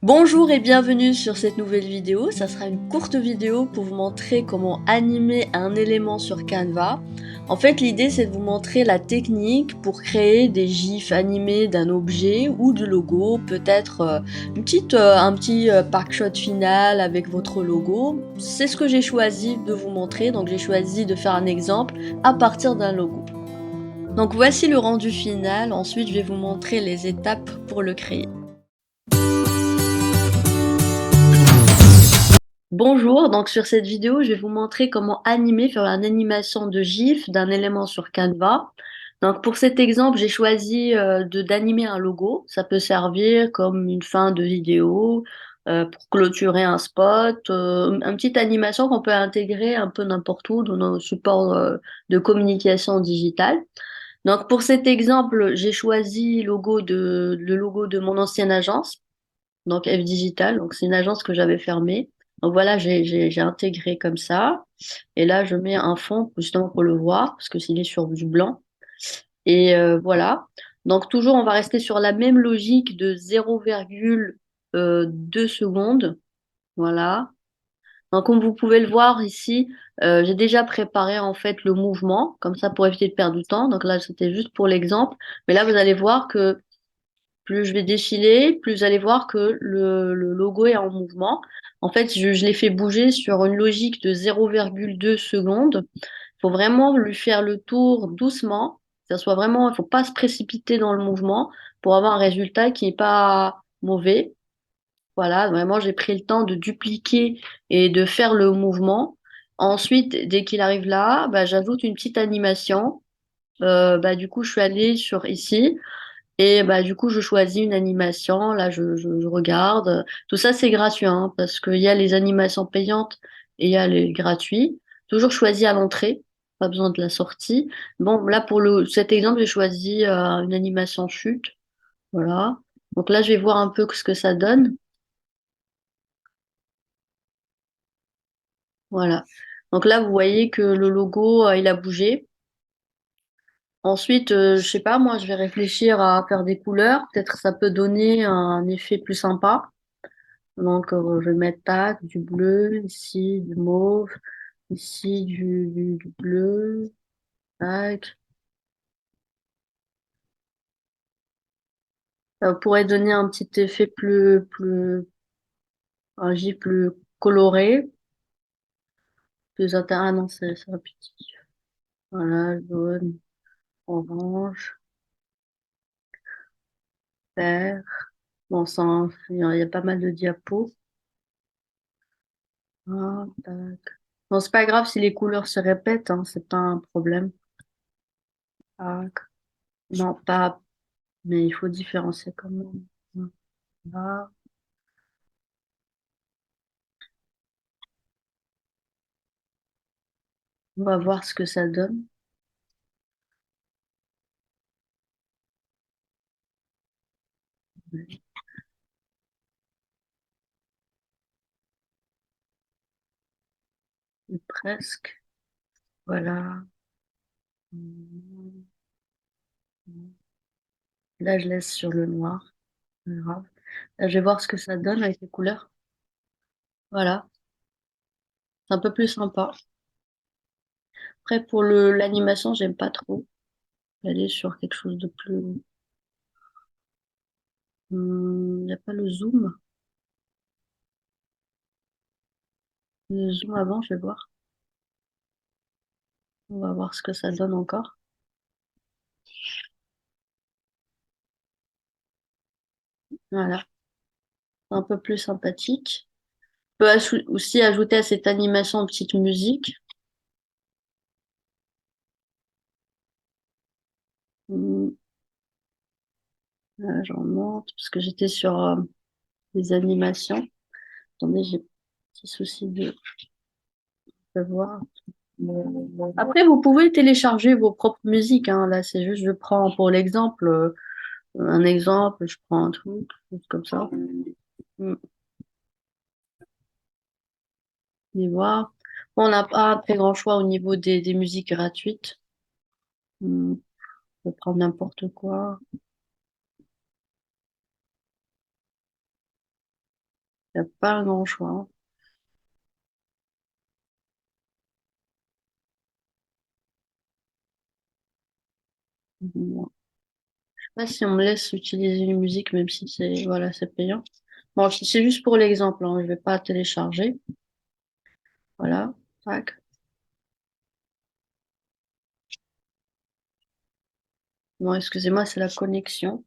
Bonjour et bienvenue sur cette nouvelle vidéo. Ça sera une courte vidéo pour vous montrer comment animer un élément sur Canva. En fait, l'idée c'est de vous montrer la technique pour créer des gifs animés d'un objet ou du logo, peut-être un petit packshot final avec votre logo. C'est ce que j'ai choisi de vous montrer, donc j'ai choisi de faire un exemple à partir d'un logo. Donc voici le rendu final, ensuite je vais vous montrer les étapes pour le créer. Bonjour, donc sur cette vidéo, je vais vous montrer comment animer, faire une animation de GIF d'un élément sur Canva. Donc pour cet exemple, j'ai choisi d'animer un logo. Ça peut servir comme une fin de vidéo, pour clôturer un spot, une petite animation qu'on peut intégrer un peu n'importe où dans nos supports de communication digitale. Donc pour cet exemple, j'ai choisi le logo de mon ancienne agence donc F Digital. Donc c'est une agence que j'avais fermée. Donc voilà, j'ai intégré comme ça. Et là, je mets un fond justement pour le voir, parce que s'il est sur du blanc. Et voilà. Donc toujours, on va rester sur la même logique de 0,2 secondes. Voilà. Donc comme vous pouvez le voir ici, j'ai déjà préparé en fait le mouvement, comme ça pour éviter de perdre du temps. Donc là, c'était juste pour l'exemple. Mais là, vous allez voir que plus je vais défiler, plus vous allez voir que le logo est en mouvement. En fait, je l'ai fait bouger sur une logique de 0,2 secondes. Il faut vraiment lui faire le tour doucement. Ça soit vraiment, il faut pas se précipiter dans le mouvement pour avoir un résultat qui n'est pas mauvais. Voilà, vraiment, j'ai pris le temps de dupliquer et de faire le mouvement. Ensuite, dès qu'il arrive là, bah, j'ajoute une petite animation. Bah, du coup, je suis allée sur ici. Et bah, du coup, je choisis une animation. Là, je regarde. Tout ça, c'est gratuit, hein, parce qu'il y a les animations payantes et il y a les gratuits. Toujours choisi à l'entrée, pas besoin de la sortie. Bon, là, pour cet exemple, j'ai choisi une animation chute. Voilà. Donc là, je vais voir un peu ce que ça donne. Voilà. Donc là, vous voyez que le logo, il a bougé. Ensuite, je sais pas, moi, je vais réfléchir à faire des couleurs. Peut-être ça peut donner un effet plus sympa. Donc, je vais mettre tac, du bleu, ici du mauve, ici du bleu, tac. Ça pourrait donner un petit effet un gif plus coloré, plus intéressant. Ah non, c'est répétitif. Voilà, jaune, orange, vert. Bon, il y a pas mal de diapos. Ah, tac. Bon, c'est pas grave si les couleurs se répètent, hein, c'est pas un problème. Tac. Non, pas, mais il faut différencier quand même. Là. On va voir ce que ça donne. Presque. Voilà. Là, je laisse sur le noir. Pas grave. Là, je vais voir ce que ça donne avec les couleurs. Voilà. C'est un peu plus sympa. Après, pour l'animation, j'aime pas trop. Aller sur quelque chose de plus. Il n'y a pas le zoom. Le zoom avant, je vais voir. On va voir ce que ça donne encore. Voilà. C'est un peu plus sympathique. On peut aussi ajouter à cette animation une petite musique. Hum, Là, j'en monte parce que j'étais sur les animations. Attendez, j'ai un petit souci de voir. Après, vous pouvez télécharger vos propres musiques, hein. Là, c'est juste, je prends pour l'exemple, un exemple, je prends un truc, comme ça. Mm. Et voir. Bon, on n'a pas un très grand choix au niveau des musiques gratuites. On peut prendre n'importe quoi. Il n'y a pas un grand choix, hein. Bon. Je sais pas si on me laisse utiliser une musique, même si c'est voilà, c'est payant. Bon, c'est juste pour l'exemple, hein, je vais pas télécharger. Voilà, tac. Bon, excusez-moi, c'est la connexion.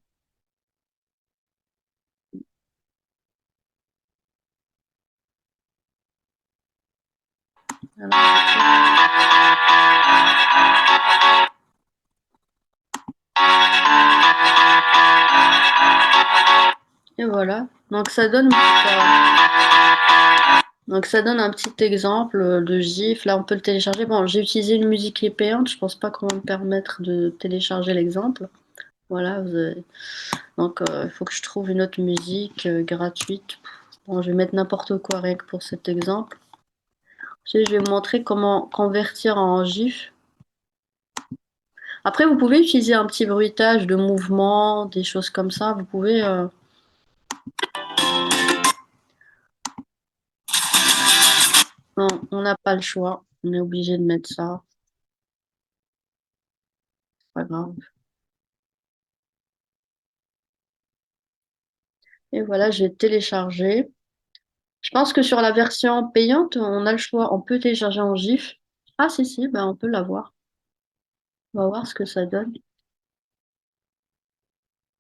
Et voilà. Donc ça donne un petit exemple de GIF. Là, on peut le télécharger. Bon, j'ai utilisé une musique qui est payante. Je pense pas qu'on va me permettre de télécharger l'exemple. Voilà. Donc, il faut que je trouve une autre musique gratuite. Bon, je vais mettre n'importe quoi rien que pour cet exemple. Je vais vous montrer comment convertir en GIF. Après, vous pouvez utiliser un petit bruitage de mouvement, des choses comme ça. Vous pouvez. Non, on n'a pas le choix. On est obligé de mettre ça. C'est pas grave. Et voilà, j'ai téléchargé. Je pense que sur la version payante, on a le choix. On peut télécharger en GIF. Ah, si, si, ben, on peut l'avoir. On va voir ce que ça donne.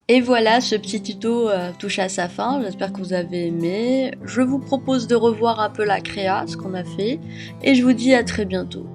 Et voilà, ce petit tuto touche à sa fin. J'espère que vous avez aimé. Je vous propose de revoir un peu la créa, ce qu'on a fait. Et je vous dis à très bientôt.